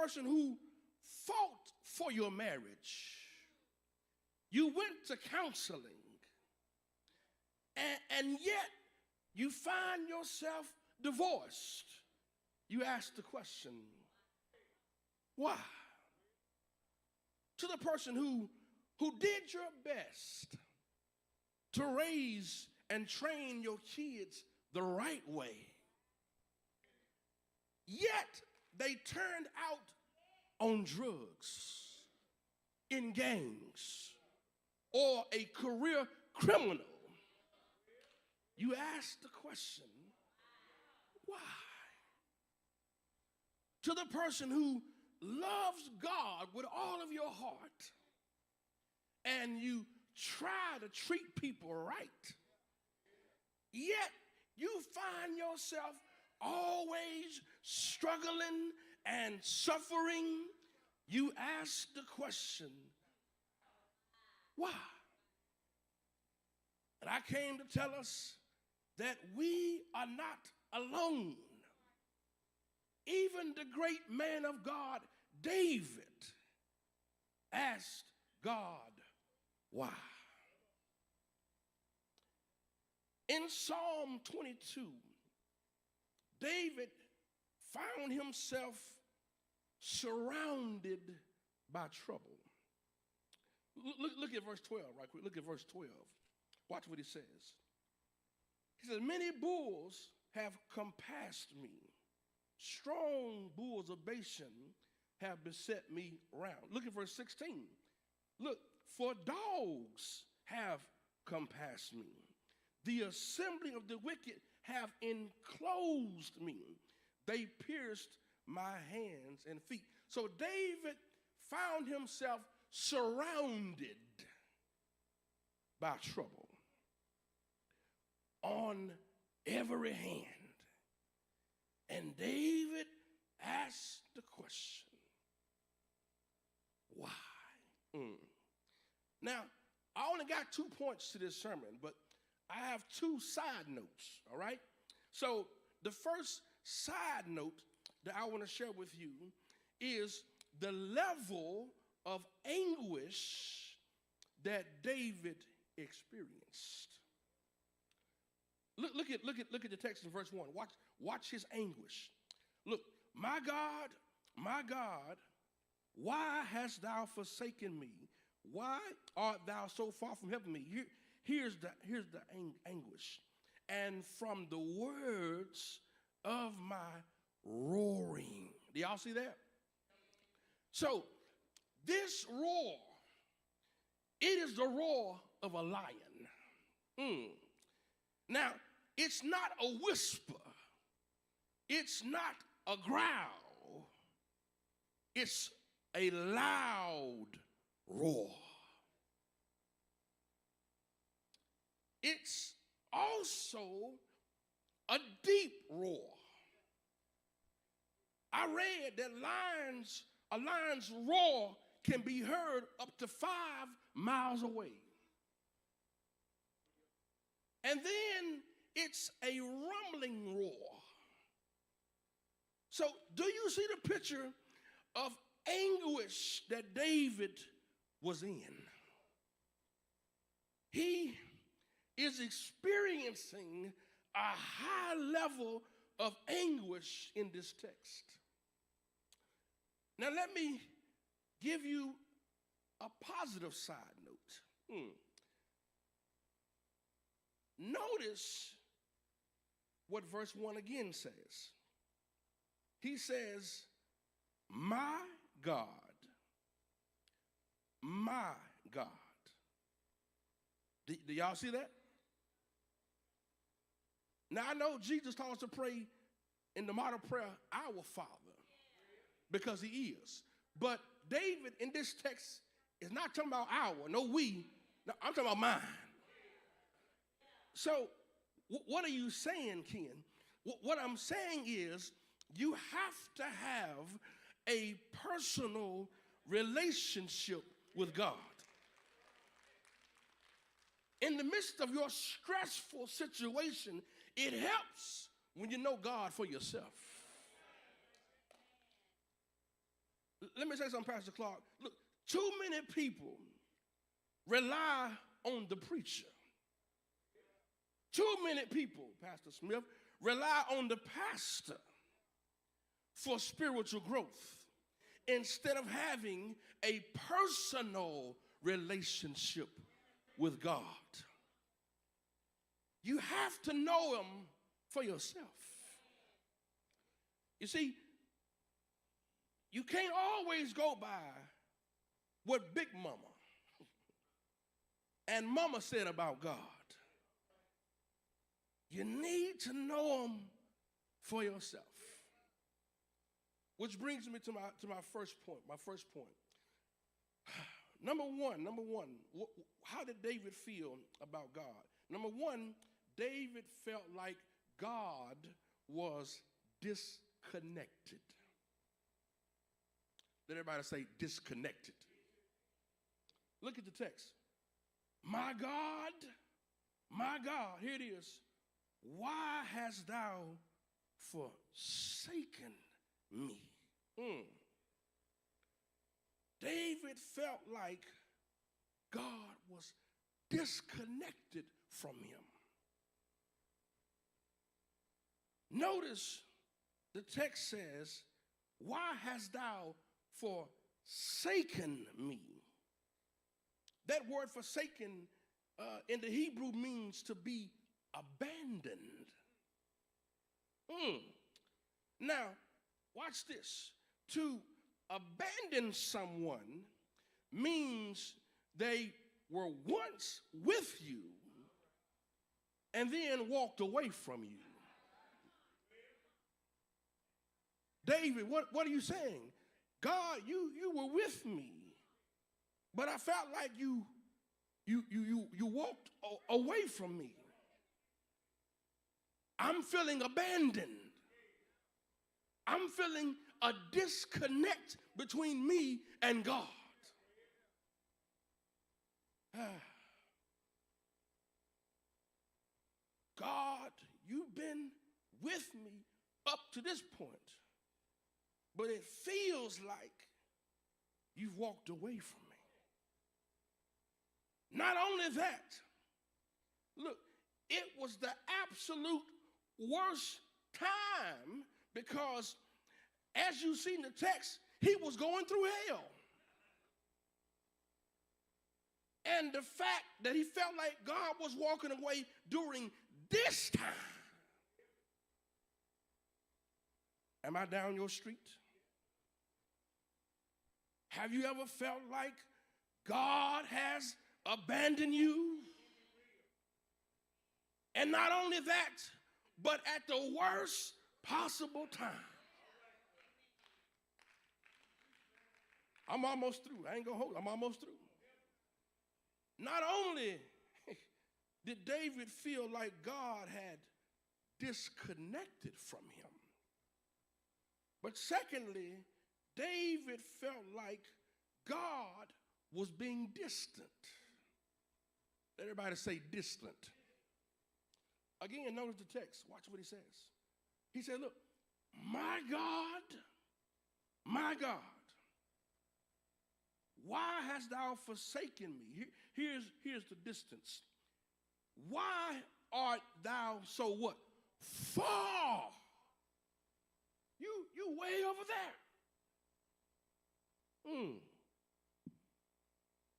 person who fought for your marriage. You went to counseling, and yet you find yourself divorced. You ask the question, why? To the person who did your best to raise and train your kids the right way, yet they turned out on drugs, in gangs, or a career criminal. You ask the question, why? To the person who loves God with all of your heart, and you try to treat people right, yet you find yourself always struggling and suffering, you ask the question, why? And I came to tell us that we are not alone. Even the great man of God, David, asked God, why? In Psalm 22, David found himself surrounded by trouble. Look at verse 12 right quick. Look at verse 12. Watch what he says. He says, many bulls have compassed me. Strong bulls of Bashan have beset me round. Look at verse 16. Look, for dogs have compassed me. The assembly of the wicked have enclosed me. They pierced my hands and feet. So David found himself surrounded by trouble on every hand. And David asked the question, why? Now, I only got 2 points to this sermon, but I have 2 side notes, all right? So the first side note that I want to share with you is the level of anguish that David experienced. Look at the text in verse 1. Watch his anguish. Look, my God, why hast thou forsaken me? Why art thou so far from helping me? Here's the anguish. And from the words of my roaring. Do y'all see that? So this roar, it is the roar of a lion. Now, it's not a whisper. It's not a growl. It's a loud roar. It's also a deep roar. I read that a lion's roar can be heard up to 5 miles away. And then it's a rumbling roar. So do you see the picture of anguish that David was in? He is experiencing a high level of anguish in this text. Now let me give you a positive side note. Notice what verse 1 again says. He says, my God, my God. Do y'all see that? Now I know Jesus taught us to pray in the model prayer, our Father, because he is. But David in this text is not talking about our, no we, no, I'm talking about mine. So what are you saying, Ken? What I'm saying is you have to have a personal relationship with God. In the midst of your stressful situation, it helps when you know God for yourself. let me say something, Pastor Clark. Look, too many people rely on the preacher. Too many people, Pastor Smith, rely on the pastor for spiritual growth instead of having a personal relationship with God. You have to know him for yourself. You see, you can't always go by what Big Mama and Mama said about God. You need to know him for yourself. Which brings me to my first point. Number one, how did David feel about God? Number one, David felt like God was disconnected. Let everybody say disconnected. Look at the text. My God, here it is. Why hast thou forsaken me? David felt like God was disconnected from him. Notice the text says, why hast thou forsaken me? That word forsaken in the Hebrew means to be abandoned. Now, watch this. To abandon someone means they were once with you and then walked away from you. David, what are you saying? God, you were with me, but I felt like you walked away from me. I'm feeling abandoned. I'm feeling a disconnect between me and God. God, you've been with me up to this point, but it feels like you've walked away from me. Not only that, look, it was the absolute worst time because, as you see in the text, he was going through hell. And the fact that he felt like God was walking away during this time. Am I down your street? Have you ever felt like God has abandoned you? And not only that, but at the worst possible time. I'm almost through. I ain't gonna hold. I'm almost through. Not only did David feel like God had disconnected from him, but secondly, David felt like God was being distant. Let everybody say distant. Again, notice the text. Watch what he says. He said, look, my God, why hast thou forsaken me? Here's the distance. Why art thou so what? Far. You way over there.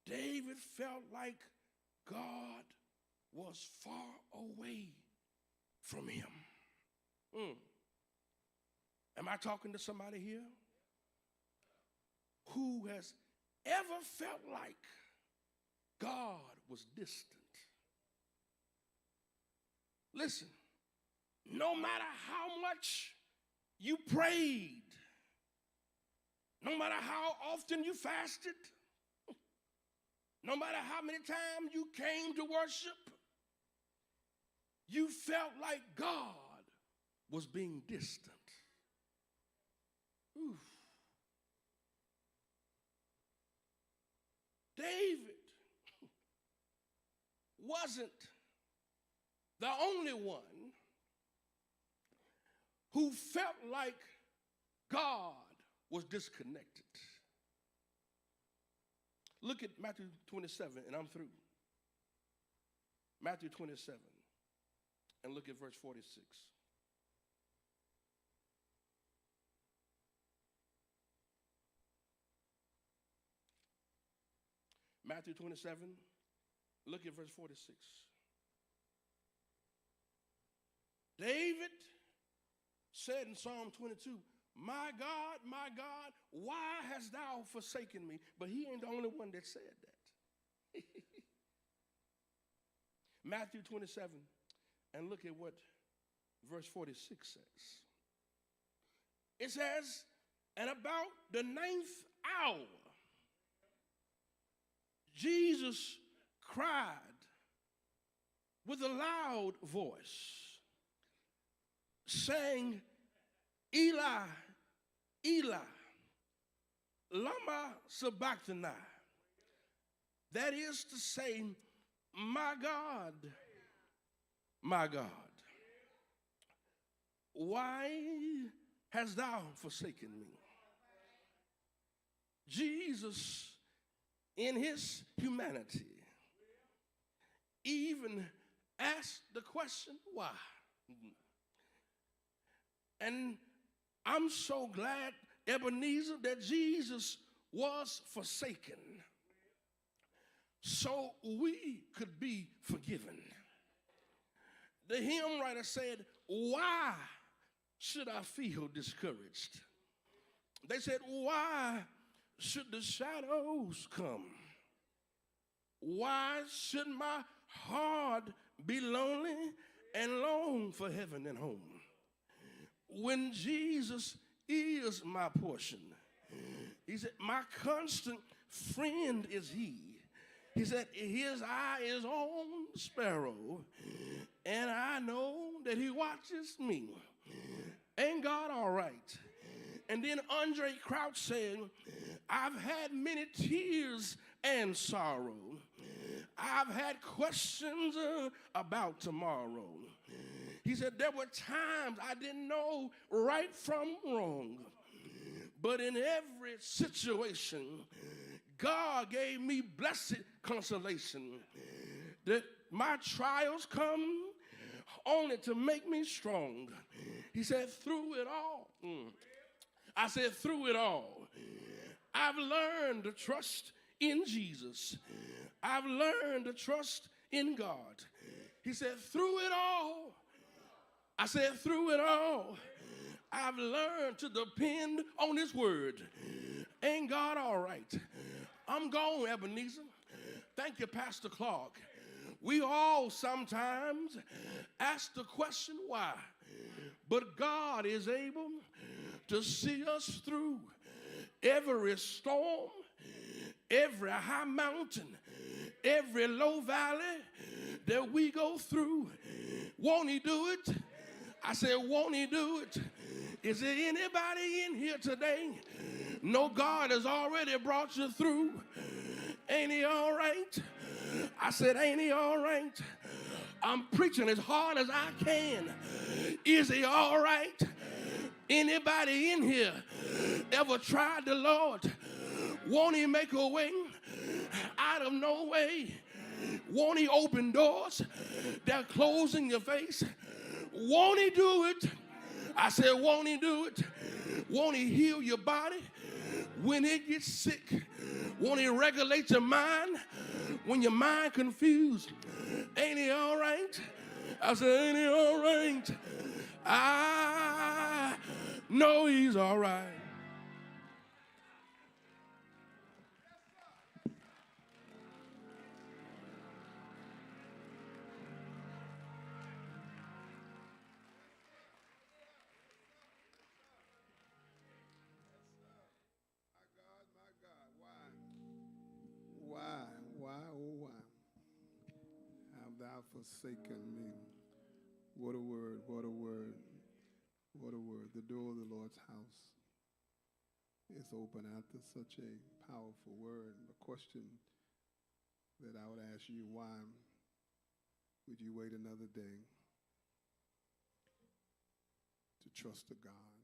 David felt like God was far away from him. Am I talking to somebody here who has ever felt like God was distant? Listen, no matter how much you prayed, no matter how often you fasted, no matter how many times you came to worship, you felt like God was being distant. Oof. David wasn't the only one who felt like God was disconnected. Look at Matthew 27, and I'm through. Matthew 27, and look at verse 46. Matthew 27, look at verse 46. David said in Psalm 22, my God, why hast thou forsaken me? But he ain't the only one that said that. Matthew 27, and look at what verse 46 says. It says, and about the 9th hour, Jesus cried with a loud voice, saying, Eli, Eli, lama sabachthani. That is to say, my God, why hast thou forsaken me? Jesus, in his humanity, even asked the question, why? And I'm so glad, Ebenezer, that Jesus was forsaken so we could be forgiven. The hymn writer said, why should I feel discouraged? They said, why should the shadows come? Why should my heart be lonely and long for heaven and home? When Jesus is my portion, he said, my constant friend is he. He said, his eye is on the sparrow, and I know that he watches me. Ain't God all right? And then Andre Crouch said, I've had many tears and sorrow. I've had questions about tomorrow. He said, there were times I didn't know right from wrong. But in every situation, God gave me blessed consolation. That my trials come only to make me strong. He said, through it all. I said, through it all, I've learned to trust in Jesus. I've learned to trust in God. He said, through it all, I said, through it all, I've learned to depend on his word. Ain't God all right? I'm gone, Ebenezer. Thank you, Pastor Clark. We all sometimes ask the question, why? But God is able to see us through every storm, every high mountain, every low valley that we go through. Won't he do it? I said, won't he do it? Is there anybody in here today? No, God has already brought you through. Ain't he all right? I said, ain't he all right? I'm preaching as hard as I can. Is he all right? Anybody in here ever tried the Lord? Won't he make a way out of no way? Won't he open doors that are closed in your face? Won't he do it? I said, won't he do it? Won't he heal your body when it gets sick? Won't he regulate your mind when your mind confused? Ain't he all right? I said, ain't he all right? I know he's all right. Forsaken me. What a word, what a word, what a word. The door of the Lord's house is open after such a powerful word. The question that I would ask you, why would you wait another day to trust a God